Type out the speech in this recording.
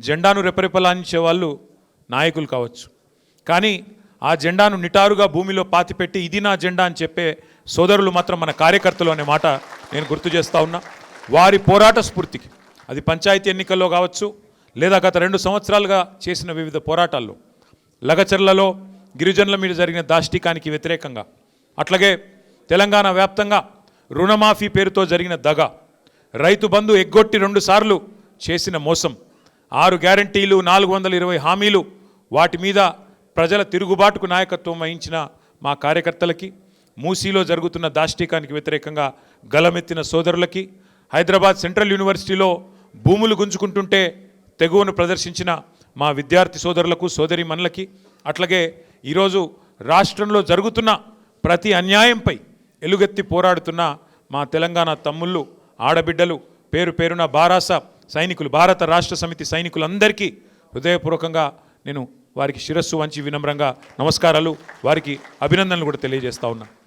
జెండాను రెపరెపలాంచే వాళ్ళు నాయకులు కావచ్చు, కానీ ఆ జెండాను నిటారుగా భూమిలో పాతిపెట్టి ఇది నా జెండా అని చెప్పే సోదరులు మాత్రం మన కార్యకర్తలు అనే మాట నేను గుర్తు చేస్తూ ఉన్నా. వారి పోరాట స్ఫూర్తికి అది పంచాయతీ ఎన్నికల్లో కావచ్చు, లేదా గత 2 సంవత్సరాలుగా చేసిన వివిధ పోరాటాల్లో, లగచర్లలో గిరిజనుల మీద జరిగిన దాష్టికానికి వ్యతిరేకంగా, అట్లాగే తెలంగాణ వ్యాప్తంగా రుణమాఫీ పేరుతో జరిగిన దగ, రైతు బంధు ఎగ్గొట్టి 2 సార్లు చేసిన మోసం, 6 గ్యారంటీలు, 420 హామీలు, వాటి మీద ప్రజల తిరుగుబాటుకు నాయకత్వం వహించిన మా కార్యకర్తలకి, మూసీలో జరుగుతున్న దాష్టికానికి వ్యతిరేకంగా గలమెత్తిన సోదరులకి, హైదరాబాద్ సెంట్రల్ యూనివర్సిటీలో భూములు గుంజుకుంటుంటే తెగువను ప్రదర్శించిన మా విద్యార్థి సోదరులకు, సోదరీమణులకి, అట్లాగే ఈరోజు రాష్ట్రంలో జరుగుతున్న ప్రతి అన్యాయంపై ఎలుగెత్తి పోరాడుతున్న మా తెలంగాణ తమ్ముళ్ళు, ఆడబిడ్డలు, పేరు పేరున బారాస సైనికులు, భారత రాష్ట్ర సమితి సైనికులందరికీ హృదయపూర్వకంగా నేను వారికి శిరస్సు వంచి వినమ్రంగా నమస్కారాలు, వారికి అభినందనలు కూడా తెలియజేస్తా ఉన్నా.